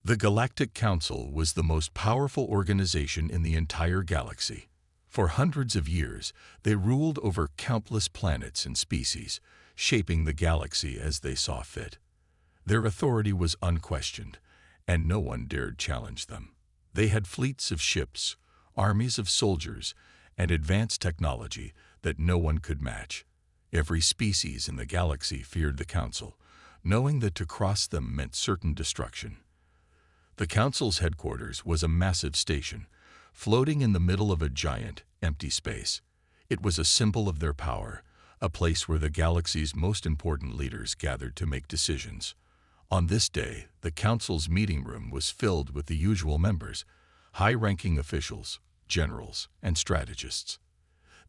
The Galactic Council was the most powerful organization in the entire galaxy. For hundreds of years, they ruled over countless planets and species, shaping the galaxy as they saw fit. Their authority was unquestioned, and no one dared challenge them. They had fleets of ships, armies of soldiers, and advanced technology that no one could match. Every species in the galaxy feared the Council, knowing that to cross them meant certain destruction. The Council's headquarters was a massive station, floating in the middle of a giant, empty space. It was a symbol of their power, a place where the galaxy's most important leaders gathered to make decisions. On this day, the Council's meeting room was filled with the usual members, high-ranking officials, generals, and strategists.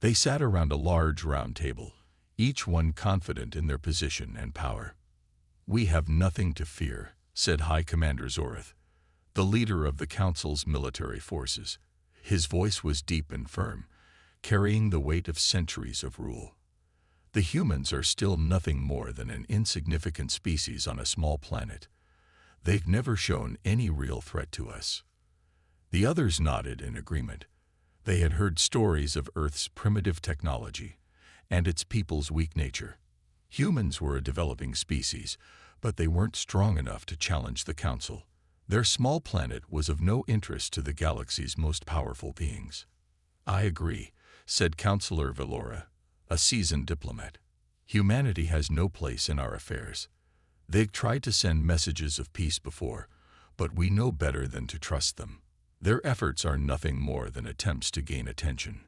They sat around a large round table, each one confident in their position and power. "We have nothing to fear," said High Commander Zorith, the leader of the Council's military forces. His voice was deep and firm, carrying the weight of centuries of rule. "The humans are still nothing more than an insignificant species on a small planet. They've never shown any real threat to us." The others nodded in agreement. They had heard stories of Earth's primitive technology and its people's weak nature. Humans were a developing species, but they weren't strong enough to challenge the Council. Their small planet was of no interest to the galaxy's most powerful beings. "I agree," said Councillor Valora, a seasoned diplomat. "Humanity has no place in our affairs. They've tried to send messages of peace before, but we know better than to trust them. Their efforts are nothing more than attempts to gain attention."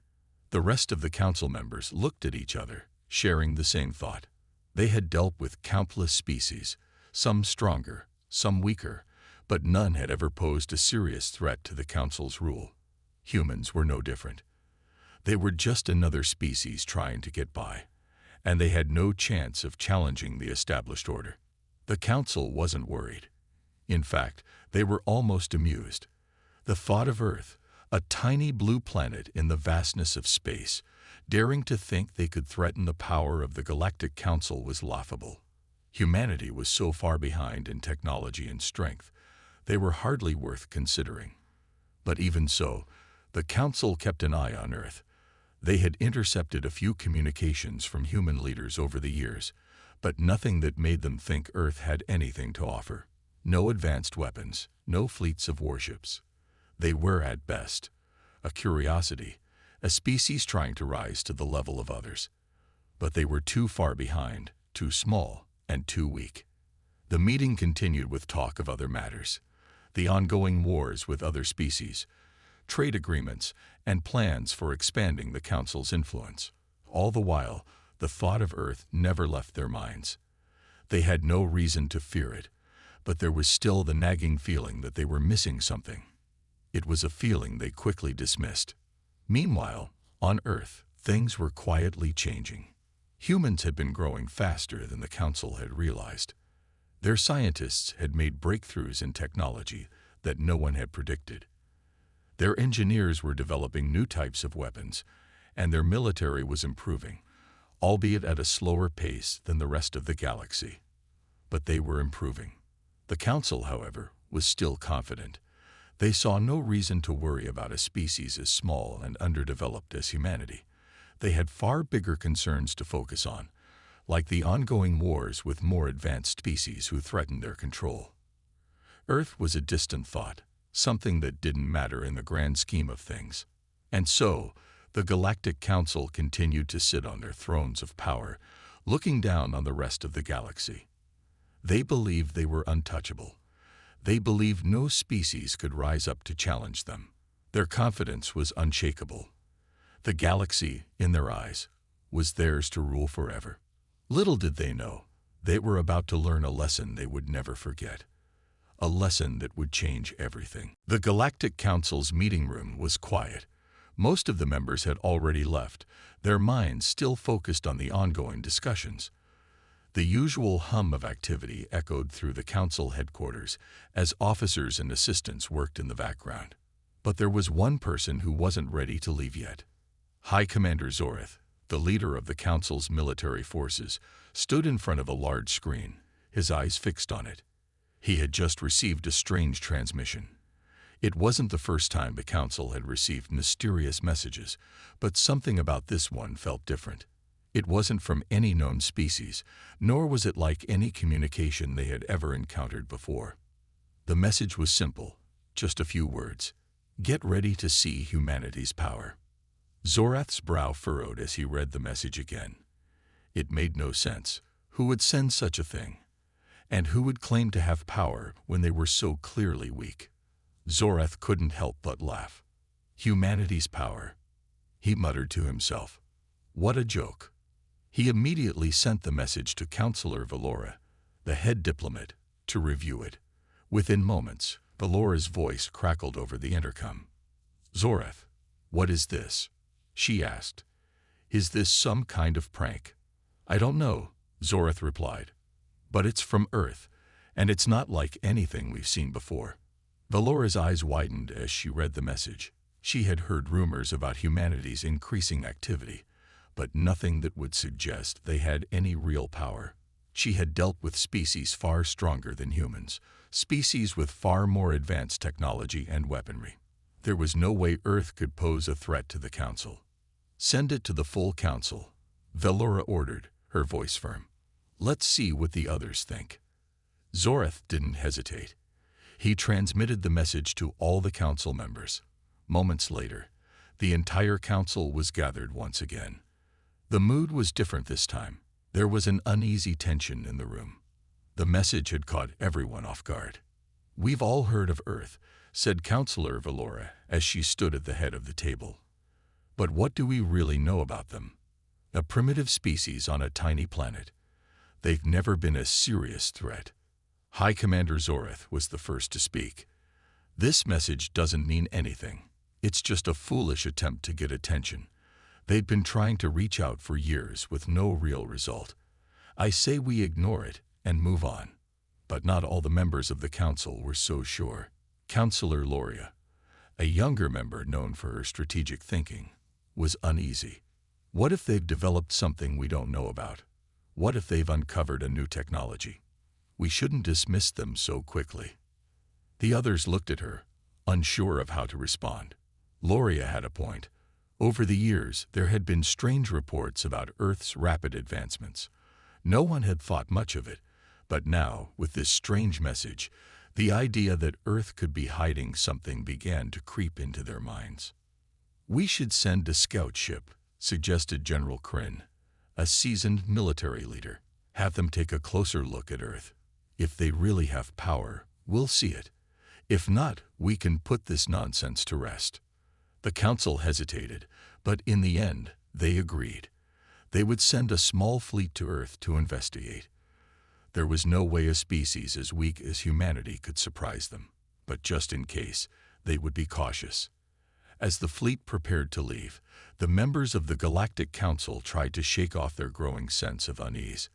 The rest of the Council members looked at each other, sharing the same thought. They had dealt with countless species, some stronger, some weaker, but none had ever posed a serious threat to the Council's rule. Humans were no different. They were just another species trying to get by, and they had no chance of challenging the established order. The Council wasn't worried. In fact, they were almost amused. The thought of Earth, a tiny blue planet in the vastness of space, daring to think they could threaten the power of the Galactic Council was laughable. Humanity was so far behind in technology and strength, they were hardly worth considering. But even so, the Council kept an eye on Earth. They had intercepted a few communications from human leaders over the years, but nothing that made them think Earth had anything to offer. No advanced weapons, no fleets of warships. They were, at best, a curiosity, a species trying to rise to the level of others. But they were too far behind, too small, and too weak. The meeting continued with talk of other matters: the ongoing wars with other species, trade agreements, and plans for expanding the Council's influence. All the while, the thought of Earth never left their minds. They had no reason to fear it, but there was still the nagging feeling that they were missing something. It was a feeling they quickly dismissed. Meanwhile, on Earth, things were quietly changing. Humans had been growing faster than the Council had realized. Their scientists had made breakthroughs in technology that no one had predicted. Their engineers were developing new types of weapons, and their military was improving, albeit at a slower pace than the rest of the galaxy. But they were improving. The Council, however, was still confident. They saw no reason to worry about a species as small and underdeveloped as humanity. They had far bigger concerns to focus on, like the ongoing wars with more advanced species who threatened their control. Earth was a distant thought, something that didn't matter in the grand scheme of things. And so, the Galactic Council continued to sit on their thrones of power, looking down on the rest of the galaxy. They believed they were untouchable. They believed no species could rise up to challenge them. Their confidence was unshakable. The galaxy, in their eyes, was theirs to rule forever. Little did they know, they were about to learn a lesson they would never forget. A lesson that would change everything. The Galactic Council's meeting room was quiet. Most of the members had already left, their minds still focused on the ongoing discussions. The usual hum of activity echoed through the Council headquarters as officers and assistants worked in the background. But there was one person who wasn't ready to leave yet. High Commander Zorith, the leader of the Council's military forces, stood in front of a large screen, his eyes fixed on it. He had just received a strange transmission. It wasn't the first time the Council had received mysterious messages, but something about this one felt different. It wasn't from any known species, nor was it like any communication they had ever encountered before. The message was simple, just a few words. Get ready to see humanity's power. Zorath's brow furrowed as he read the message again. It made no sense. Who would send such a thing? And who would claim to have power when they were so clearly weak? Zorath couldn't help but laugh. Humanity's power, he muttered to himself. What a joke. He immediately sent the message to Counselor Valora, the head diplomat, to review it. Within moments, Valora's voice crackled over the intercom. Zorath, what is this? She asked. Is this some kind of prank? I don't know, Zorath replied. But it's from Earth, and it's not like anything we've seen before. Valora's eyes widened as she read the message. She had heard rumors about humanity's increasing activity, but nothing that would suggest they had any real power. She had dealt with species far stronger than humans, species with far more advanced technology and weaponry. There was no way Earth could pose a threat to the Council. Send it to the full Council, Valora ordered, her voice firm. Let's see what the others think. Zorath didn't hesitate. He transmitted the message to all the Council members. Moments later, the entire Council was gathered once again. The mood was different this time. There was an uneasy tension in the room. The message had caught everyone off guard. We've all heard of Earth, said Counselor Valora as she stood at the head of the table. But what do we really know about them? A primitive species on a tiny planet. They've never been a serious threat. High Commander Zorath was the first to speak. This message doesn't mean anything. It's just a foolish attempt to get attention. They'd been trying to reach out for years with no real result. I say we ignore it and move on. But not all the members of the Council were so sure. Counselor Loria, a younger member known for her strategic thinking, was uneasy. What if they've developed something we don't know about? What if they've uncovered a new technology? We shouldn't dismiss them so quickly. The others looked at her, unsure of how to respond. Loria had a point. Over the years, there had been strange reports about Earth's rapid advancements. No one had thought much of it, but now, with this strange message, the idea that Earth could be hiding something began to creep into their minds. We should send a scout ship, suggested General Kryn, a seasoned military leader. Have them take a closer look at Earth. If they really have power, we'll see it. If not, we can put this nonsense to rest. The Council hesitated, but in the end, they agreed. They would send a small fleet to Earth to investigate. There was no way a species as weak as humanity could surprise them, but just in case, they would be cautious. As the fleet prepared to leave, the members of the Galactic Council tried to shake off their growing sense of unease.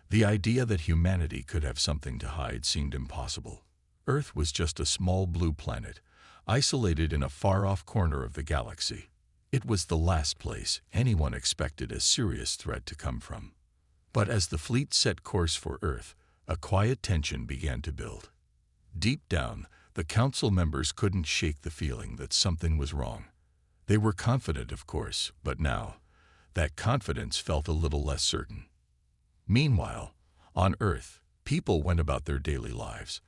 The idea that humanity could have something to hide seemed impossible. Earth was just a small blue planet, isolated in a far-off corner of the galaxy. It was the last place anyone expected a serious threat to come from. But as the fleet set course for Earth, a quiet tension began to build. Deep down, the Council members couldn't shake the feeling that something was wrong. They were confident, of course, but now, that confidence felt a little less certain. Meanwhile, on Earth, people went about their daily lives,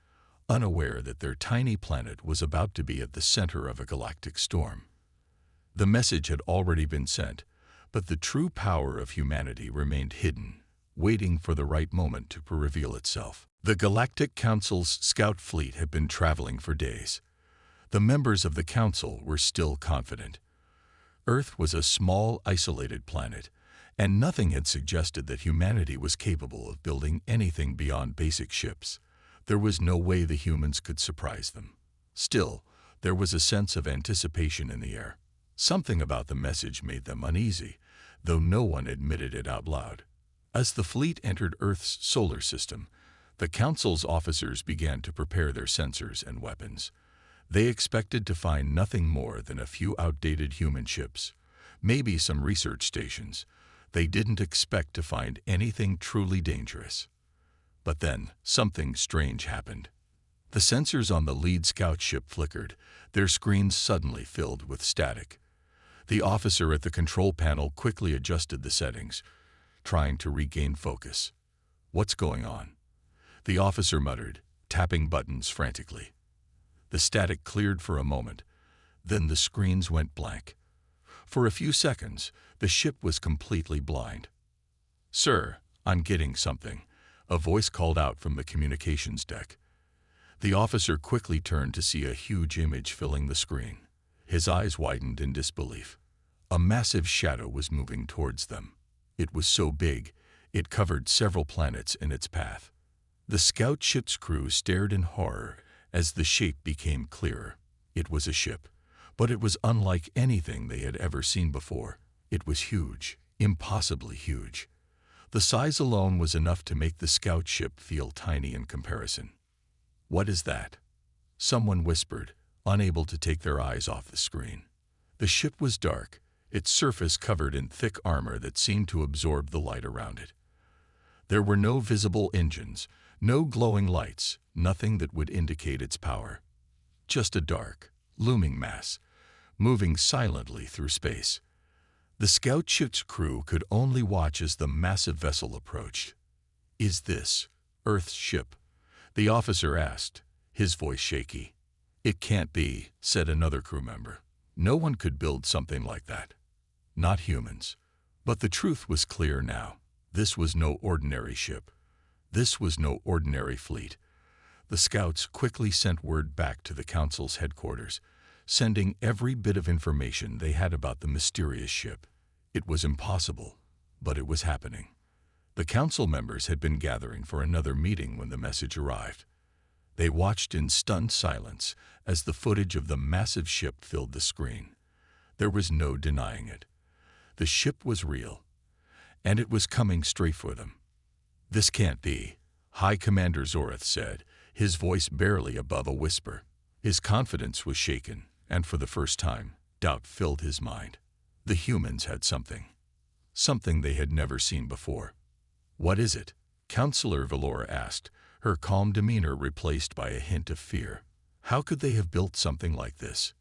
unaware that their tiny planet was about to be at the center of a galactic storm. The message had already been sent, but the true power of humanity remained hidden, waiting for the right moment to reveal itself. The Galactic Council's scout fleet had been traveling for days. The members of the Council were still confident. Earth was a small, isolated planet, and nothing had suggested that humanity was capable of building anything beyond basic ships. There was no way the humans could surprise them. Still, there was a sense of anticipation in the air. Something about the message made them uneasy, though no one admitted it out loud. As the fleet entered Earth's solar system, the Council's officers began to prepare their sensors and weapons. They expected to find nothing more than a few outdated human ships, maybe some research stations. They didn't expect to find anything truly dangerous. But then, something strange happened. The sensors on the lead scout ship flickered, their screens suddenly filled with static. The officer at the control panel quickly adjusted the settings, trying to regain focus. "What's going on?" the officer muttered, tapping buttons frantically. The static cleared for a moment, then the screens went blank. For a few seconds, the ship was completely blind. "Sir, I'm getting something," a voice called out from the communications deck. The officer quickly turned to see a huge image filling the screen. His eyes widened in disbelief. A massive shadow was moving towards them. It was so big, it covered several planets in its path. The scout ship's crew stared in horror as the shape became clearer. It was a ship, but it was unlike anything they had ever seen before. It was huge, impossibly huge. The size alone was enough to make the scout ship feel tiny in comparison. "What is that?" someone whispered, unable to take their eyes off the screen. The ship was dark, its surface covered in thick armor that seemed to absorb the light around it. There were no visible engines, no glowing lights, nothing that would indicate its power. Just a dark, looming mass, moving silently through space. The scout ship's crew could only watch as the massive vessel approached. "Is this Earth's ship?" the officer asked, his voice shaky. "It can't be," said another crew member. "No one could build something like that. Not humans." But the truth was clear now. This was no ordinary ship. This was no ordinary fleet. The scouts quickly sent word back to the Council's headquarters, sending every bit of information they had about the mysterious ship. It was impossible, but it was happening. The Council members had been gathering for another meeting when the message arrived. They watched in stunned silence as the footage of the massive ship filled the screen. There was no denying it. The ship was real, and it was coming straight for them. "This can't be," High Commander Zoreth said, his voice barely above a whisper. His confidence was shaken, and for the first time, doubt filled his mind. The humans had something they had never seen before. "What is it?" Counselor Valora asked, her calm demeanor replaced by a hint of fear. "How could they have built something like this?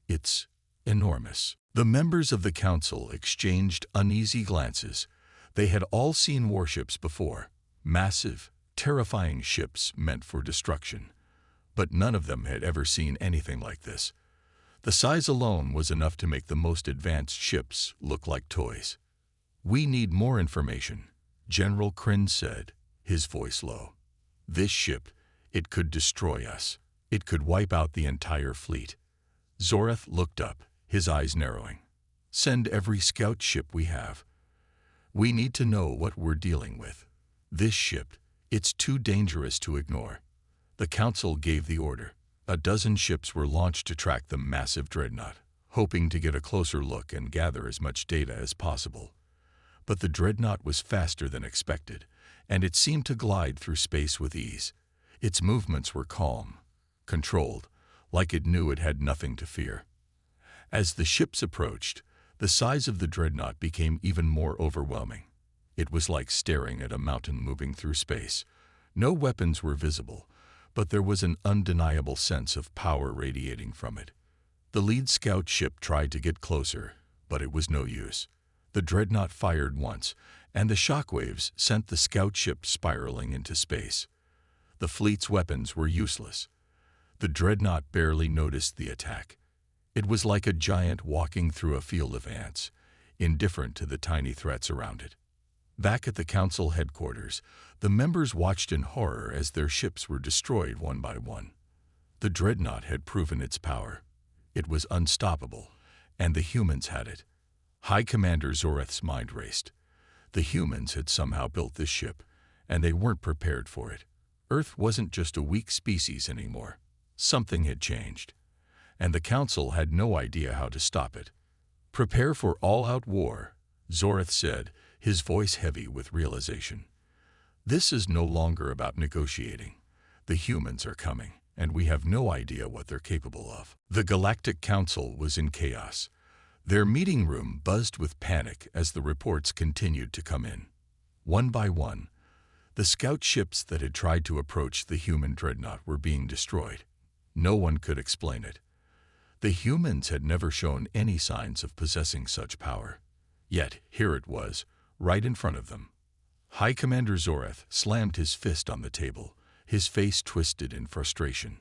It's enormous." The members of the council exchanged uneasy glances. They had all seen warships before, massive, terrifying ships meant for destruction. But none of them had ever seen anything like this. The size alone was enough to make the most advanced ships look like toys. "We need more information," General Kryn said, his voice low. "This ship, it could destroy us. It could wipe out the entire fleet." Zoreth looked up, his eyes narrowing. "Send every scout ship we have. We need to know what we're dealing with. This ship, it's too dangerous to ignore." The council gave the order. A dozen ships were launched to track the massive Dreadnought, hoping to get a closer look and gather as much data as possible. But the Dreadnought was faster than expected, and it seemed to glide through space with ease. Its movements were calm, controlled, like it knew it had nothing to fear. As the ships approached, the size of the Dreadnought became even more overwhelming. It was like staring at a mountain moving through space. No weapons were visible, but there was an undeniable sense of power radiating from it. The lead scout ship tried to get closer, but it was no use. The Dreadnought fired once, and the shockwaves sent the scout ship spiraling into space. The fleet's weapons were useless. The Dreadnought barely noticed the attack. It was like a giant walking through a field of ants, indifferent to the tiny threats around it. Back at the council headquarters, the members watched in horror as their ships were destroyed one by one. The Dreadnought had proven its power. It was unstoppable, and the humans had it. High Commander Zoreth's mind raced. The humans had somehow built this ship, and they weren't prepared for it. Earth wasn't just a weak species anymore. Something had changed, and the council had no idea how to stop it. "Prepare for all-out war," Zoreth said, his voice heavy with realization. "This is no longer about negotiating. The humans are coming, and we have no idea what they're capable of." The Galactic Council was in chaos. Their meeting room buzzed with panic as the reports continued to come in. One by one, The scout ships that had tried to approach the human dreadnought were being destroyed. No one could explain it. The humans had never shown any signs of possessing such power. Yet here it was, right in front of them. High Commander Zorath slammed his fist on the table, his face twisted in frustration.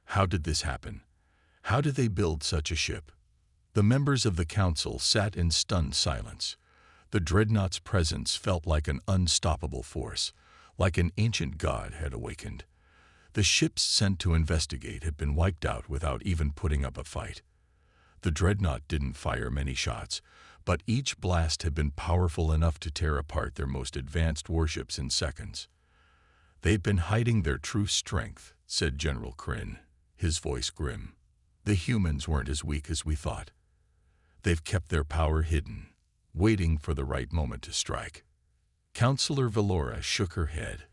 How did this happen? How did they build such a ship? The members of the council sat in stunned silence. The dreadnought's presence felt like an unstoppable force, like an ancient god had awakened. The ships sent to investigate had been wiped out without even putting up a fight. The dreadnought didn't fire many shots, but each blast had been powerful enough to tear apart their most advanced warships in seconds. "They've been hiding their true strength," said General Kryn, his voice grim. "The humans weren't as weak as we thought. They've kept their power hidden, waiting for the right moment to strike." Counselor Valora shook her head.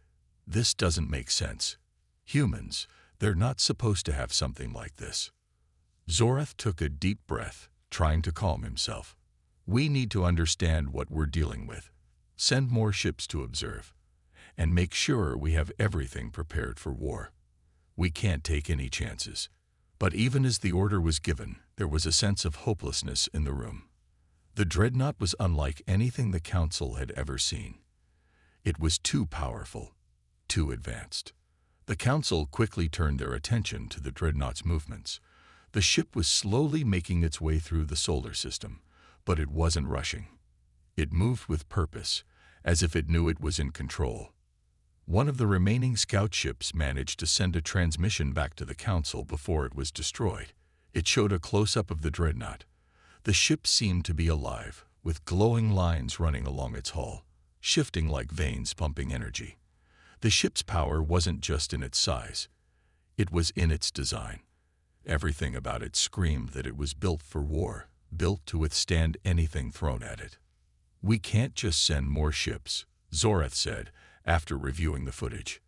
"This doesn't make sense. Humans, they're not supposed to have something like this." Zorath took a deep breath, trying to calm himself. "We need to understand what we're dealing with. Send more ships to observe, and make sure we have everything prepared for war. We can't take any chances." But even as the order was given, there was a sense of hopelessness in the room. The dreadnought was unlike anything the council had ever seen. It was too powerful, too advanced. The council quickly turned their attention to the dreadnought's movements. The ship was slowly making its way through the solar system, but it wasn't rushing. It moved with purpose, as if it knew it was in control. One of the remaining scout ships managed to send a transmission back to the council before it was destroyed. It showed a close-up of the dreadnought. The ship seemed to be alive, with glowing lines running along its hull, shifting like veins pumping energy. The ship's power wasn't just in its size. It was in its design. Everything about it screamed that it was built for war, built to withstand anything thrown at it. "We can't just send more ships," Zorath said, after reviewing the footage.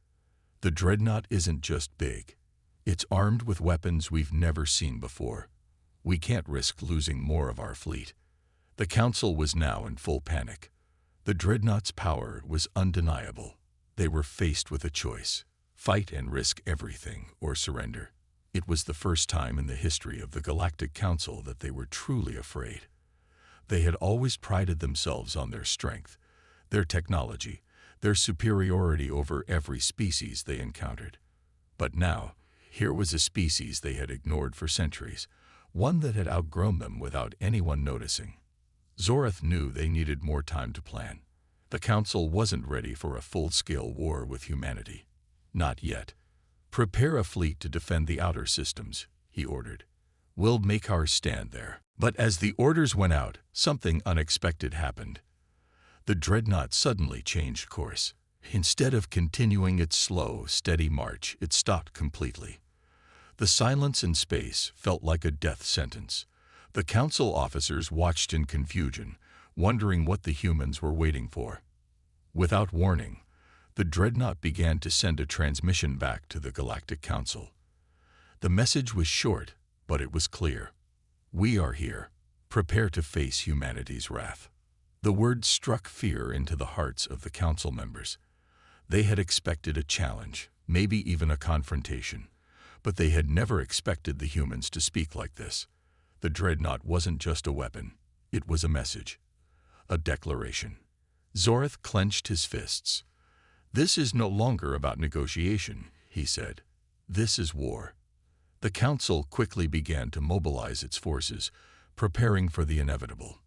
"The dreadnought isn't just big. It's armed with weapons we've never seen before. We can't risk losing more of our fleet." The council was now in full panic. The dreadnought's power was undeniable. They were faced with a choice: fight and risk everything, or surrender. It was the first time in the history of the Galactic Council that they were truly afraid. They had always prided themselves on their strength, their technology, their superiority over every species they encountered. But now, here was a species they had ignored for centuries, one that had outgrown them without anyone noticing. Zorath knew they needed more time to plan. The Council wasn't ready for a full-scale war with humanity. Not yet. "Prepare a fleet to defend the outer systems," he ordered. "We'll make our stand there." But as the orders went out, something unexpected happened. The dreadnought suddenly changed course. Instead of continuing its slow, steady march, it stopped completely. The silence in space felt like a death sentence. The council officers watched in confusion, wondering what the humans were waiting for. Without warning, the dreadnought began to send a transmission back to the Galactic Council. The message was short, but it was clear. "We are here. Prepare to face humanity's wrath." The words struck fear into the hearts of the council members. They had expected a challenge, maybe even a confrontation, but they had never expected the humans to speak like this. The dreadnought wasn't just a weapon. It was a message, a declaration. Zorath clenched his fists. "This is no longer about negotiation," he said. "This is war." The council quickly began to mobilize its forces, preparing for the inevitable.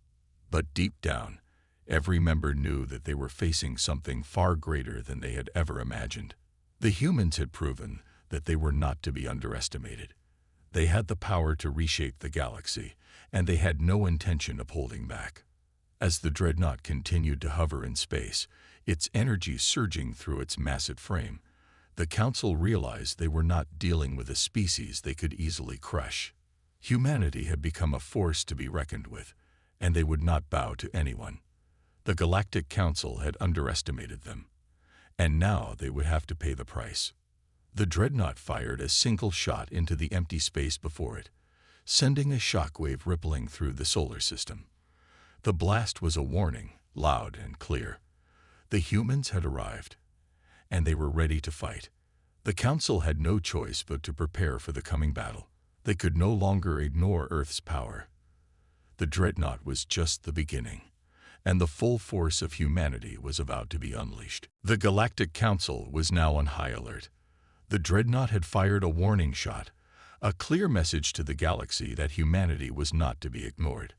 But deep down, every member knew that they were facing something far greater than they had ever imagined. The humans had proven that they were not to be underestimated. They had the power to reshape the galaxy, and they had no intention of holding back. As the dreadnought continued to hover in space, its energy surging through its massive frame, the council realized they were not dealing with a species they could easily crush. Humanity had become a force to be reckoned with, and they would not bow to anyone. The Galactic Council had underestimated them, and now they would have to pay the price. The dreadnought fired a single shot into the empty space before it, sending a shockwave rippling through the solar system. The blast was a warning, loud and clear. The humans had arrived, and they were ready to fight. The Council had no choice but to prepare for the coming battle. They could no longer ignore Earth's power. The Dreadnought was just the beginning, and the full force of humanity was about to be unleashed. The Galactic Council was now on high alert. The Dreadnought had fired a warning shot, a clear message to the galaxy that humanity was not to be ignored.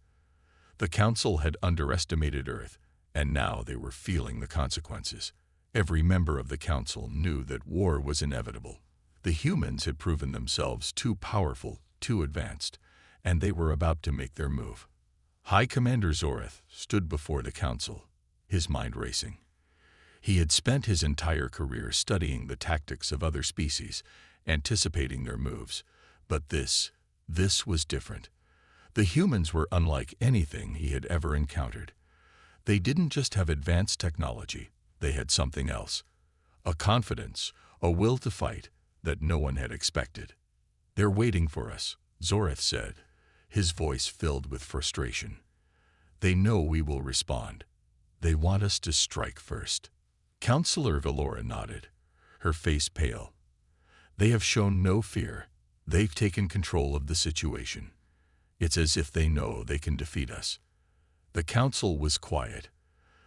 The Council had underestimated Earth, and now they were feeling the consequences. Every member of the Council knew that war was inevitable. The humans had proven themselves too powerful, too advanced, and they were about to make their move. High Commander Zoreth stood before the Council, his mind racing. He had spent his entire career studying the tactics of other species, anticipating their moves. But this was different. The humans were unlike anything he had ever encountered. They didn't just have advanced technology, they had something else. A confidence, a will to fight that no one had expected. "They're waiting for us," Zoreth said, his voice filled with frustration. "They know we will respond. They want us to strike first." Counselor Valora nodded, her face pale. "They have shown no fear. They've taken control of the situation. It's as if they know they can defeat us." The Council was quiet.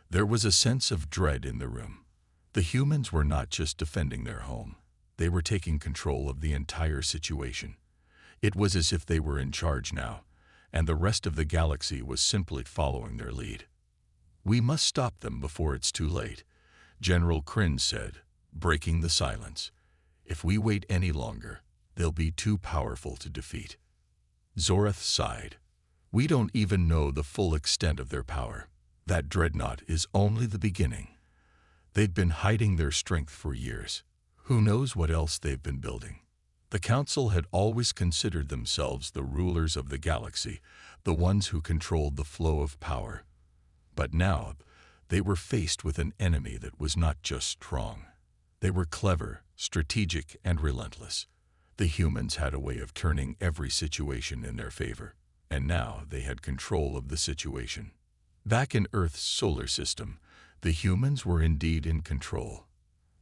There was a sense of dread in the room. The humans were not just defending their home. They were taking control of the entire situation. It was as if they were in charge now, and the rest of the galaxy was simply following their lead. "We must stop them before it's too late," General Kryn said, breaking the silence. "If we wait any longer, they'll be too powerful to defeat." Zoreth sighed. "We don't even know the full extent of their power. That Dreadnought is only the beginning. They've been hiding their strength for years. Who knows what else they've been building?" The Council had always considered themselves the rulers of the galaxy, the ones who controlled the flow of power. But now, they were faced with an enemy that was not just strong. They were clever, strategic, and relentless. The humans had a way of turning every situation in their favor, and now they had control of the situation. Back in Earth's solar system, the humans were indeed in control.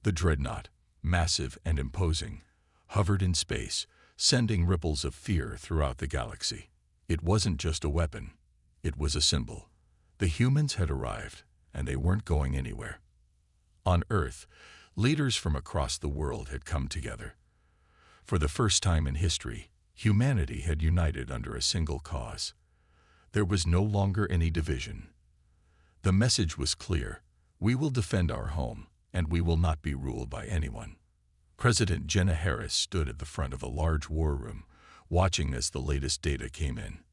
The Dreadnought, massive and imposing, hovered in space, sending ripples of fear throughout the galaxy. It wasn't just a weapon, it was a symbol. The humans had arrived, and they weren't going anywhere. On Earth, leaders from across the world had come together. For the first time in history, humanity had united under a single cause. There was no longer any division. The message was clear: we will defend our home, and we will not be ruled by anyone. President Jenna Harris stood at the front of a large war room, watching as the latest data came in.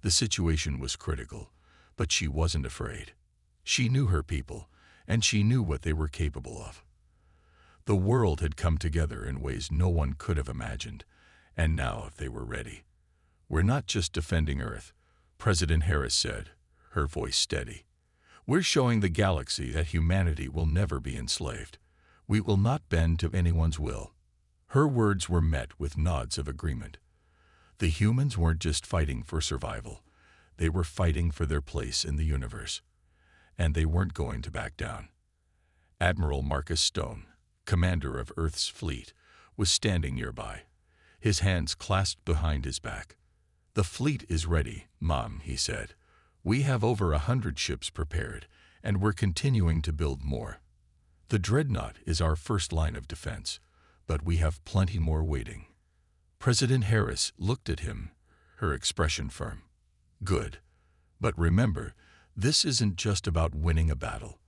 The situation was critical, but she wasn't afraid. She knew her people, and she knew what they were capable of. The world had come together in ways no one could have imagined, and now they were ready. "We're not just defending Earth," President Harris said, her voice steady. "We're showing the galaxy that humanity will never be enslaved. We will not bend to anyone's will." Her words were met with nods of agreement. The humans weren't just fighting for survival. They were fighting for their place in the universe. And they weren't going to back down. Admiral Marcus Stone, commander of Earth's fleet, was standing nearby, his hands clasped behind his back. "The fleet is ready, Mom," he said. "We have over 100 ships prepared, and we're continuing to build more. The Dreadnought is our first line of defense, but we have plenty more waiting." President Harris looked at him, her expression firm. "Good. But remember, this isn't just about winning a battle.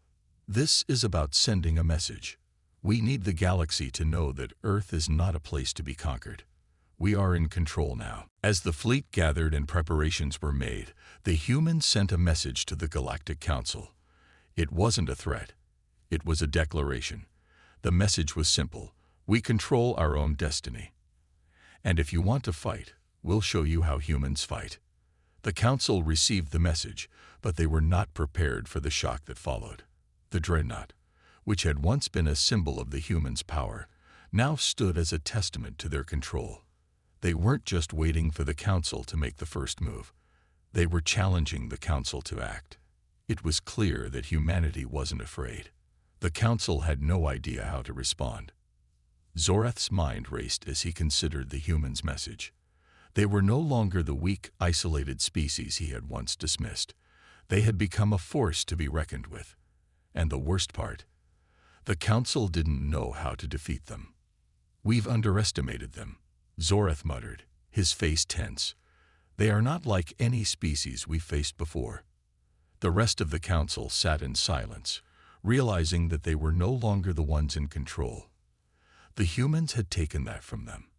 This is about sending a message. We need the galaxy to know that Earth is not a place to be conquered. We are in control now." As the fleet gathered and preparations were made, the humans sent a message to the Galactic Council. It wasn't a threat. It was a declaration. The message was simple: we control our own destiny. And if you want to fight, we'll show you how humans fight. The Council received the message, but they were not prepared for the shock that followed. The Dreadnought, which had once been a symbol of the humans' power, now stood as a testament to their control. They weren't just waiting for the Council to make the first move. They were challenging the Council to act. It was clear that humanity wasn't afraid. The council had no idea how to respond. Zoreth's mind raced as he considered the humans' message. They were no longer the weak, isolated species he had once dismissed. They had become a force to be reckoned with. And the worst part, the council didn't know how to defeat them. "We've underestimated them," Zoreth muttered, his face tense. "They are not like any species we've faced before." The rest of the council sat in silence, realizing that they were no longer the ones in control. The humans had taken that from them.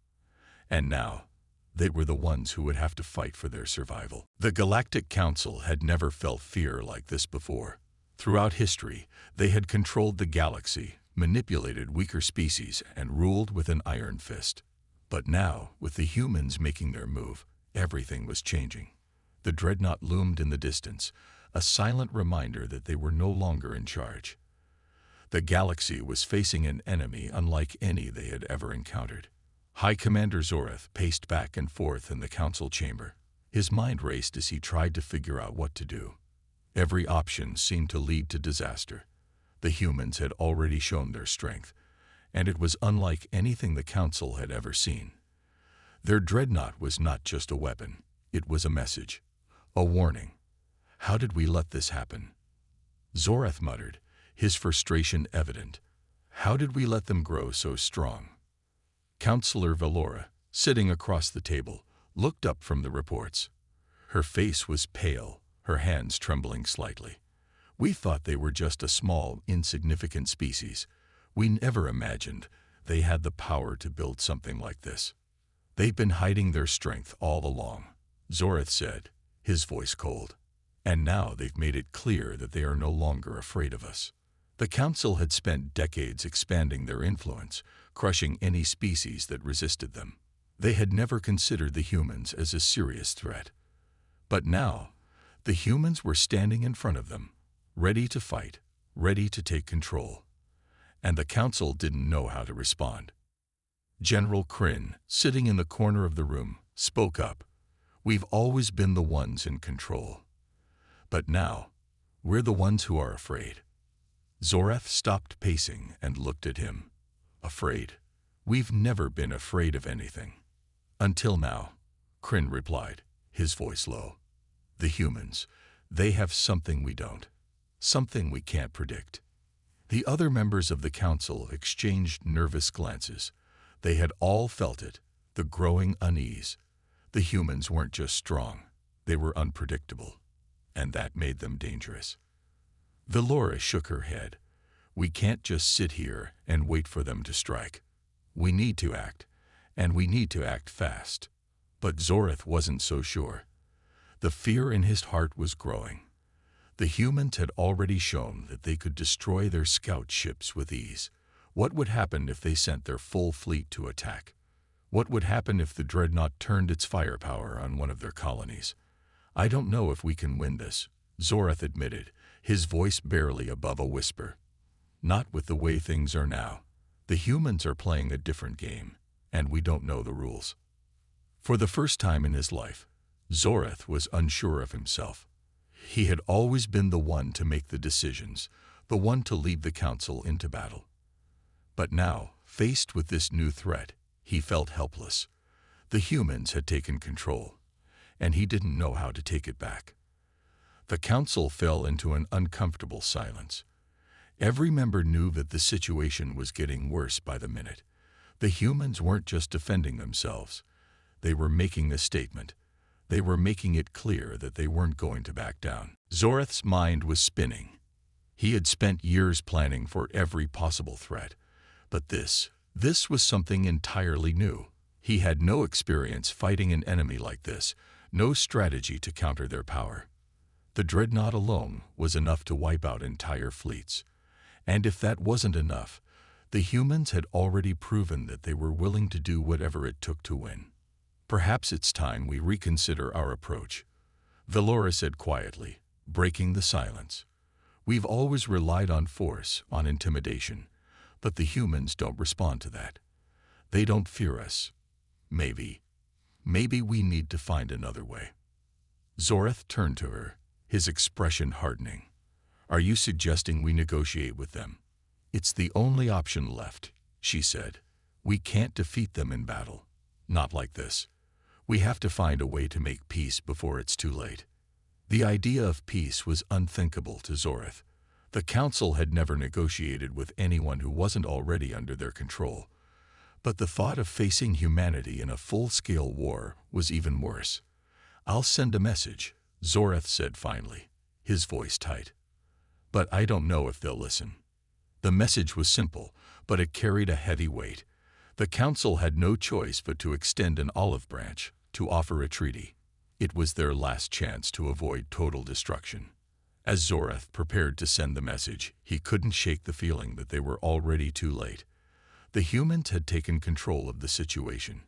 And now, they were the ones who would have to fight for their survival. The Galactic Council had never felt fear like this before. Throughout history, they had controlled the galaxy, manipulated weaker species, and ruled with an iron fist. But now, with the humans making their move, everything was changing. The Dreadnought loomed in the distance, a silent reminder that they were no longer in charge. The galaxy was facing an enemy unlike any they had ever encountered. High Commander Zoreth paced back and forth in the council chamber. His mind raced as he tried to figure out what to do. Every option seemed to lead to disaster. The humans had already shown their strength, and it was unlike anything the council had ever seen. Their Dreadnought was not just a weapon, it was a message, a warning. How did we let this happen? Zoreth muttered, his frustration evident. How did we let them grow so strong? Counselor Valora, sitting across the table, looked up from the reports. Her face was pale, her hands trembling slightly. "We thought they were just a small, insignificant species. We never imagined they had the power to build something like this." "They've been hiding their strength all along," Zoreth said, his voice cold. "And now they've made it clear that they are no longer afraid of us." The council had spent decades expanding their influence, crushing any species that resisted them. They had never considered the humans as a serious threat. But now, the humans were standing in front of them, ready to fight, ready to take control. And the council didn't know how to respond. General Kryn, sitting in the corner of the room, spoke up. "We've always been the ones in control. But now, we're the ones who are afraid." Zoreth stopped pacing and looked at him. "Afraid? We've never been afraid of anything." "Until now," Kryn replied, his voice low. "The humans, they have something we don't. Something we can't predict." The other members of the council exchanged nervous glances. They had all felt it, the growing unease. The humans weren't just strong, they were unpredictable. And that made them dangerous. Valora shook her head. "We can't just sit here and wait for them to strike. We need to act, and we need to act fast." But Zoreth wasn't so sure. The fear in his heart was growing. The humans had already shown that they could destroy their scout ships with ease. What would happen if they sent their full fleet to attack? What would happen if the Dreadnought turned its firepower on one of their colonies? "I don't know if we can win this," Zoreth admitted, his voice barely above a whisper. "Not with the way things are now. The humans are playing a different game, and we don't know the rules." For the first time in his life, Zoreth was unsure of himself. He had always been the one to make the decisions, the one to lead the council into battle. But now, faced with this new threat, he felt helpless. The humans had taken control, and he didn't know how to take it back. The council fell into an uncomfortable silence. Every member knew that the situation was getting worse by the minute. The humans weren't just defending themselves. They were making a statement. They were making it clear that they weren't going to back down. Zoreth's mind was spinning. He had spent years planning for every possible threat. But this was something entirely new. He had no experience fighting an enemy like this, no strategy to counter their power. The Dreadnought alone was enough to wipe out entire fleets. And if that wasn't enough, the humans had already proven that they were willing to do whatever it took to win. "Perhaps it's time we reconsider our approach," Valora said quietly, breaking the silence. "We've always relied on force, on intimidation, but the humans don't respond to that. They don't fear us. Maybe we need to find another way." Zoreth turned to her, his expression hardening. "Are you suggesting we negotiate with them?" "It's the only option left," she said. "We can't defeat them in battle. Not like this. We have to find a way to make peace before it's too late." The idea of peace was unthinkable to Zorith. The Council had never negotiated with anyone who wasn't already under their control. But the thought of facing humanity in a full-scale war was even worse. "I'll send a message," Zorith said finally, his voice tight. "But I don't know if they'll listen." The message was simple, but it carried a heavy weight. The Council had no choice but to extend an olive branch, to offer a treaty. It was their last chance to avoid total destruction. As Zorith prepared to send the message, he couldn't shake the feeling that they were already too late. The humans had taken control of the situation,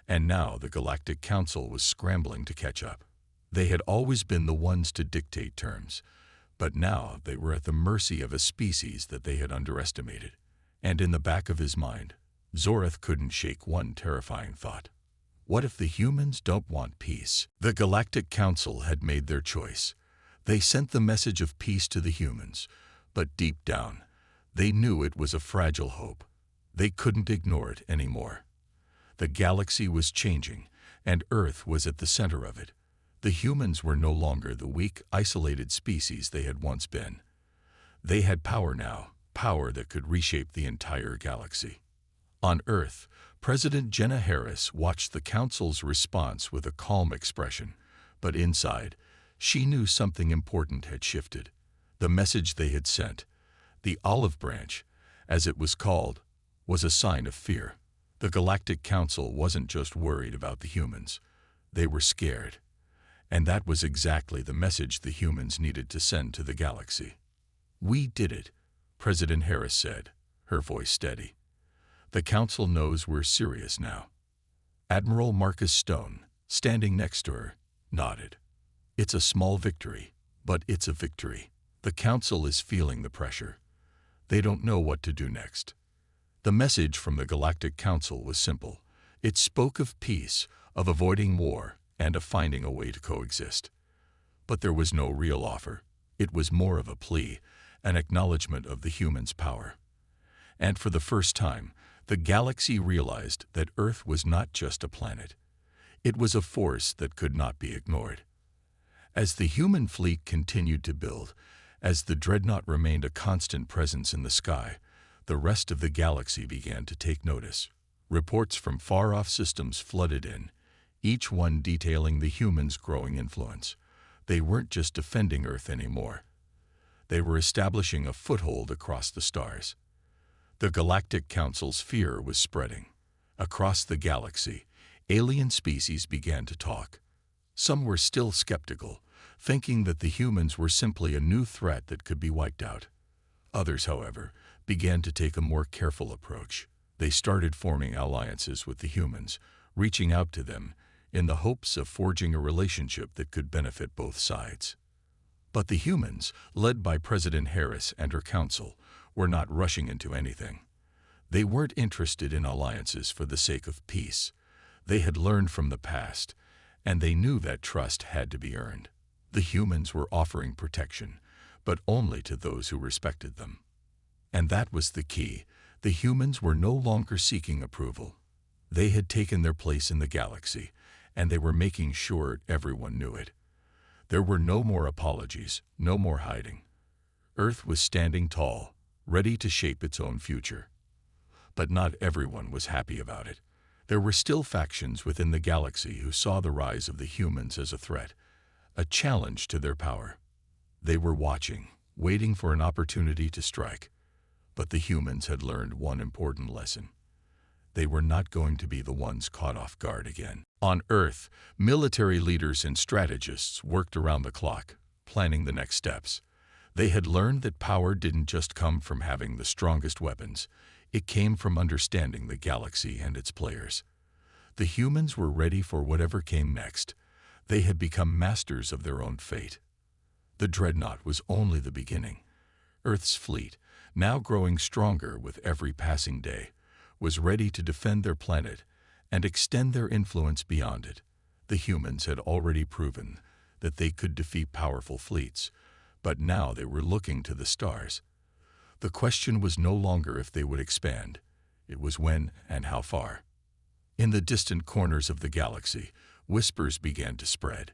and now the Galactic Council was scrambling to catch up. They had always been the ones to dictate terms, but now they were at the mercy of a species that they had underestimated. And in the back of his mind, Zorith couldn't shake one terrifying thought. What if the humans don't want peace? The Galactic Council had made their choice. They sent the message of peace to the humans, but deep down, they knew it was a fragile hope. They couldn't ignore it anymore. The galaxy was changing, and Earth was at the center of it. The humans were no longer the weak, isolated species they had once been. They had power now, power that could reshape the entire galaxy. On Earth, President Jenna Harris watched the Council's response with a calm expression, but inside, she knew something important had shifted. The message they had sent, the olive branch, as it was called, was a sign of fear. The Galactic Council wasn't just worried about the humans. They were scared. And that was exactly the message the humans needed to send to the galaxy. "We did it," President Harris said, her voice steady. "The Council knows we're serious now." Admiral Marcus Stone, standing next to her, nodded. "It's a small victory, but it's a victory. The Council is feeling the pressure. They don't know what to do next." The message from the Galactic Council was simple. It spoke of peace, of avoiding war, and of finding a way to coexist. But there was no real offer. It was more of a plea, an acknowledgement of the humans' power. And for the first time, the galaxy realized that Earth was not just a planet. It was a force that could not be ignored. As the human fleet continued to build, as the Dreadnought remained a constant presence in the sky, the rest of the galaxy began to take notice. Reports from far-off systems flooded in, each one detailing the humans' growing influence. They weren't just defending Earth anymore. They were establishing a foothold across the stars. The Galactic Council's fear was spreading. Across the galaxy, alien species began to talk. Some were still skeptical, thinking that the humans were simply a new threat that could be wiped out. Others, however, began to take a more careful approach. They started forming alliances with the humans, reaching out to them, in the hopes of forging a relationship that could benefit both sides. But the humans, led by President Harris and her council, were not rushing into anything. They weren't interested in alliances for the sake of peace. They had learned from the past, and they knew that trust had to be earned. The humans were offering protection, but only to those who respected them. And that was the key. The humans were no longer seeking approval. They had taken their place in the galaxy, and they were making sure everyone knew it. There were no more apologies, no more hiding. Earth was standing tall, ready to shape its own future. But not everyone was happy about it. There were still factions within the galaxy who saw the rise of the humans as a threat, a challenge to their power. They were watching, waiting for an opportunity to strike. But the humans had learned one important lesson. They were not going to be the ones caught off guard again. On Earth, military leaders and strategists worked around the clock, planning the next steps. They had learned that power didn't just come from having the strongest weapons. It came from understanding the galaxy and its players. The humans were ready for whatever came next. They had become masters of their own fate. The Dreadnought was only the beginning. Earth's fleet, now growing stronger with every passing day, was ready to defend their planet and extend their influence beyond it. The humans had already proven that they could defeat powerful fleets, but now they were looking to the stars. The question was no longer if they would expand. It was when and how far. In the distant corners of the galaxy, whispers began to spread.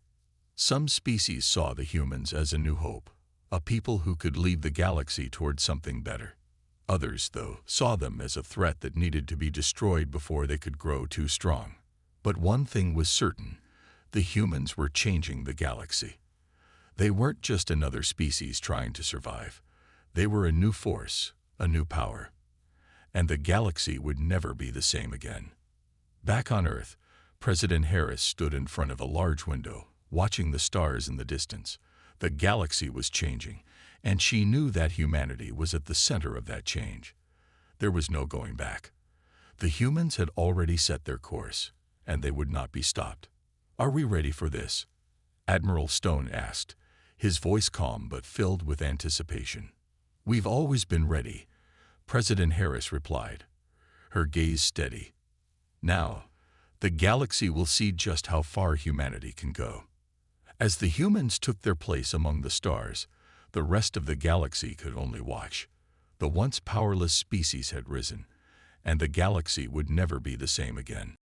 Some species saw the humans as a new hope, a people who could lead the galaxy toward something better. Others, though, saw them as a threat that needed to be destroyed before they could grow too strong. But one thing was certain: the humans were changing the galaxy. They weren't just another species trying to survive. They were a new force, a new power. And the galaxy would never be the same again. Back on Earth, President Harris stood in front of a large window, watching the stars in the distance. The galaxy was changing, and she knew that humanity was at the center of that change. There was no going back. The humans had already set their course, and they would not be stopped. "Are we ready for this?" Admiral Stone asked, his voice calm but filled with anticipation. "We've always been ready," President Harris replied, her gaze steady. "Now, the galaxy will see just how far humanity can go." As the humans took their place among the stars, the rest of the galaxy could only watch. The once powerless species had risen, and the galaxy would never be the same again.